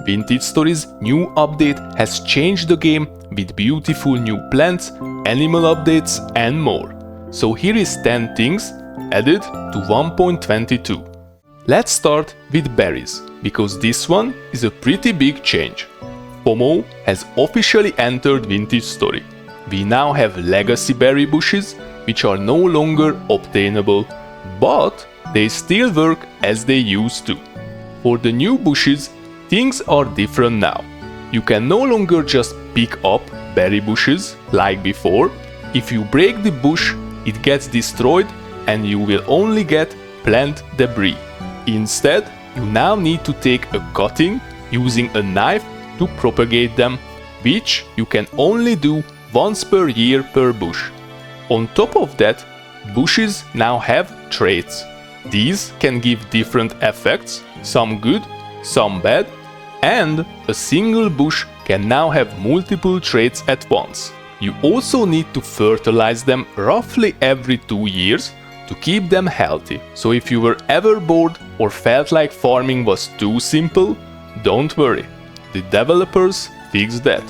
Vintage Story's new update has changed the game with beautiful new plants, animal updates and more. So here is 10 things added to 1.22. Let's start with berries, because this one is a pretty big change. FOMO has officially entered Vintage Story. We now have legacy berry bushes, which are no longer obtainable, but they still work as they used to. For the new bushes, things are different now. You can no longer just pick up berry bushes like before. If you break the bush, it gets destroyed and you will only get plant debris. Instead, you now need to take a cutting using a knife to propagate them, which you can only do once per year per bush. On top of that, bushes now have traits. These can give different effects, some good, some bad, and a single bush can now have multiple traits at once. You also need to fertilize them roughly every 2 years to keep them healthy. So if you were ever bored or felt like farming was too simple, don't worry. The developers fixed that.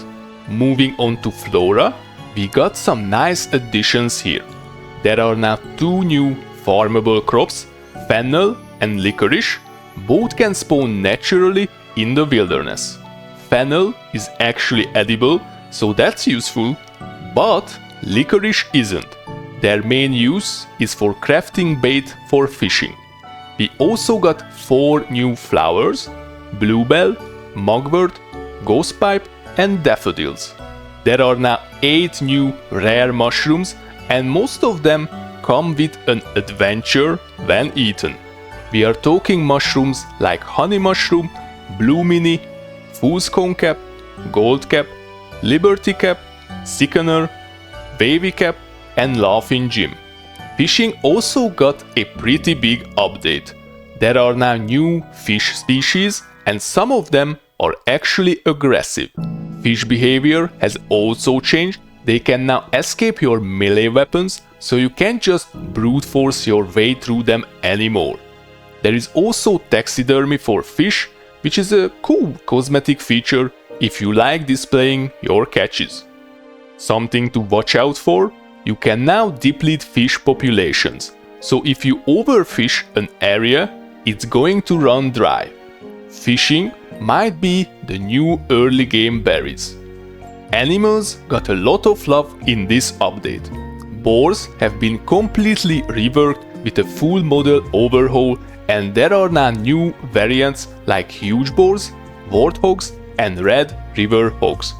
Moving on to Flora, we got some nice additions here. There are now 2 new farmable crops, fennel and licorice. Both can spawn naturally in the wilderness. Fennel is actually edible, so that's useful, but licorice isn't. Their main use is for crafting bait for fishing. We also got 4 new flowers: bluebell, mugwort, ghostpipe and daffodils. There are now 8 new rare mushrooms, and most of them come with an adventure when eaten. We are talking mushrooms like honey mushroom, blue mini, fool's cone cap, gold cap, liberty cap, sickener, wavy cap and laughing Jim. Fishing also got a pretty big update. There are now new fish species and some of them are actually aggressive. Fish behavior has also changed. They can now escape your melee weapons, so you can't just brute force your way through them anymore. There is also taxidermy for fish, which is a cool cosmetic feature if you like displaying your catches. Something to watch out for: you can now deplete fish populations, so if you overfish an area, it's going to run dry. Fishing might be the new early game berries. Animals got a lot of love in this update. Boars have been completely reworked with a full model overhaul, and there are now new variants like huge boars, warthogs and red river hogs.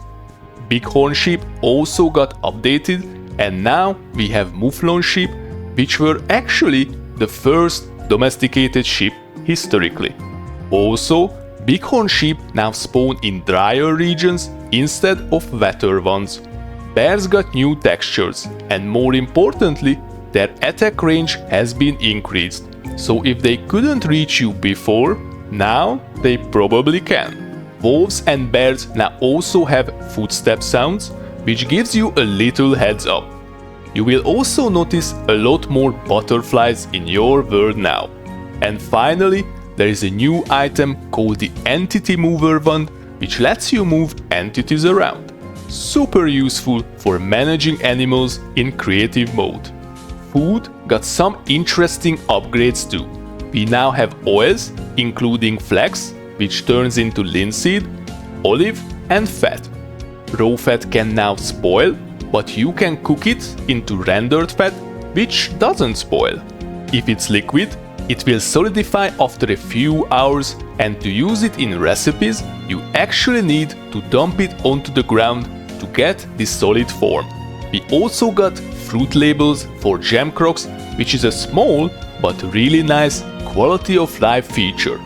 Bighorn sheep also got updated, and now we have mouflon sheep, which were actually the first domesticated sheep historically. Also, bighorn sheep now spawn in drier regions instead of wetter ones. Bears got new textures, and more importantly, their attack range has been increased. So if they couldn't reach you before, now they probably can. Wolves and bears now also have footstep sounds, which gives you a little heads up. You will also notice a lot more butterflies in your world now. And finally, there is a new item called the Entity Mover Wand, which lets you move entities around. Super useful for managing animals in creative mode. Food got some interesting upgrades too. We now have oils, including flax, which turns into linseed, olive and fat. Raw fat can now spoil, but you can cook it into rendered fat, which doesn't spoil. If it's liquid, it will solidify after a few hours, and to use it in recipes, you actually need to dump it onto the ground to get this solid form. We also got fruit labels for jam crocs, which is a small but really nice quality of life feature.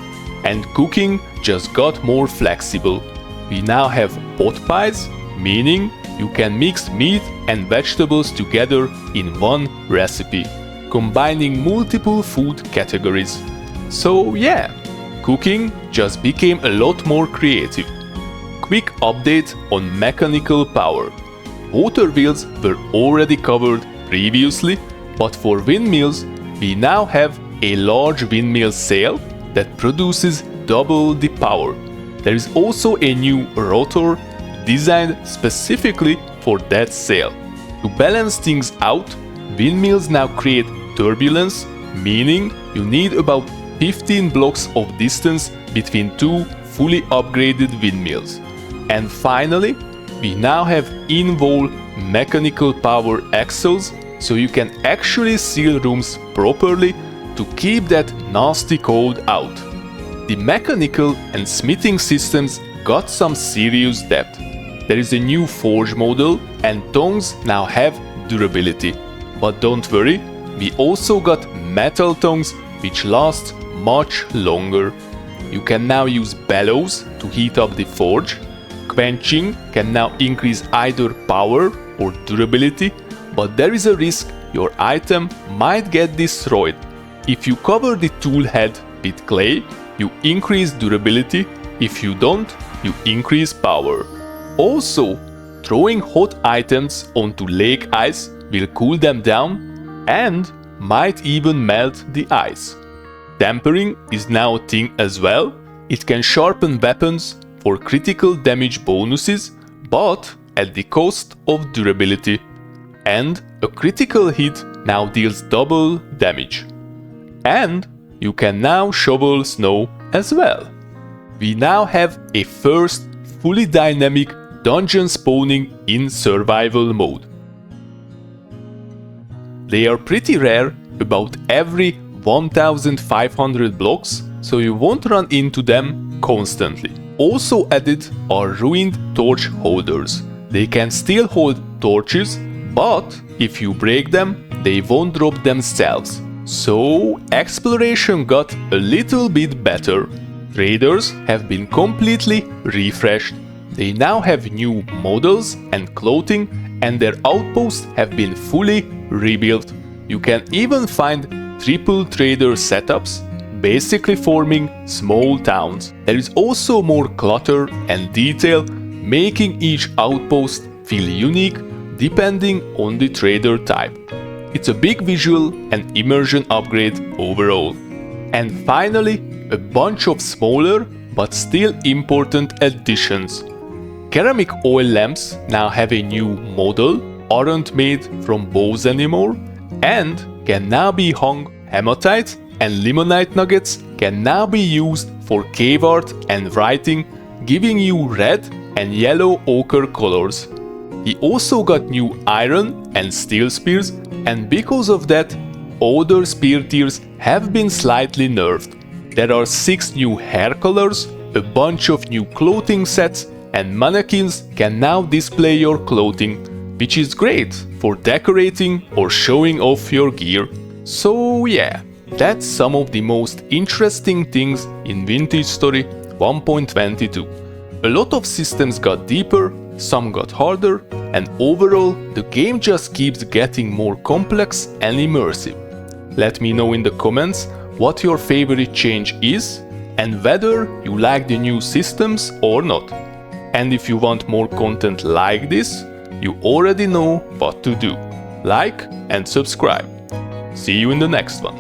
And cooking just got more flexible. We now have pot pies, meaning you can mix meat and vegetables together in one recipe, combining multiple food categories. So yeah, cooking just became a lot more creative. Quick update on mechanical power. Water wheels were already covered previously, but for windmills, we now have a large windmill sail that produces double the power. There is also a new rotor designed specifically for that sail. To balance things out, windmills now create turbulence, meaning you need about 15 blocks of distance between two fully upgraded windmills. And finally, we now have in-wall mechanical power axles, so you can actually seal rooms properly to keep that nasty cold out. The mechanical and smithing systems got some serious depth. There is a new forge model and tongs now have durability. But don't worry, we also got metal tongs which last much longer. You can now use bellows to heat up the forge. Quenching can now increase either power or durability, but there is a risk your item might get destroyed. If you cover the tool head with clay, you increase durability. If you don't, you increase power. Also, throwing hot items onto lake ice will cool them down and might even melt the ice. Tempering is now a thing as well. It can sharpen weapons for critical damage bonuses, but at the cost of durability. And a critical hit now deals double damage. And you can now shovel snow as well. We now have a first fully dynamic dungeon spawning in survival mode. They are pretty rare, about every 1500 blocks, so you won't run into them constantly. Also added are ruined torch holders. They can still hold torches, but if you break them, they won't drop themselves. So exploration got a little bit better. Traders have been completely refreshed. They now have new models and clothing, and their outposts have been fully rebuilt. You can even find triple trader setups, basically forming small towns. There is also more clutter and detail, making each outpost feel unique depending on the trader type. It's a big visual and immersion upgrade overall. And finally, a bunch of smaller but still important additions. Ceramic oil lamps now have a new model, aren't made from bows anymore, and can now be hung. Hematite and limonite nuggets can now be used for cave art and writing, giving you red and yellow ochre colors. He also got new iron and steel spears, and because of that, other spear tiers have been slightly nerfed. There are 6 new hair colors, a bunch of new clothing sets, and mannequins can now display your clothing, which is great for decorating or showing off your gear. So yeah, that's some of the most interesting things in Vintage Story 1.22. A lot of systems got deeper, some got harder, and overall the game just keeps getting more complex and immersive. Let me know in the comments what your favorite change is and whether you like the new systems or not. And if you want more content like this, you already know what to do. Like and subscribe. See you in the next one.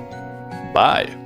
Bye!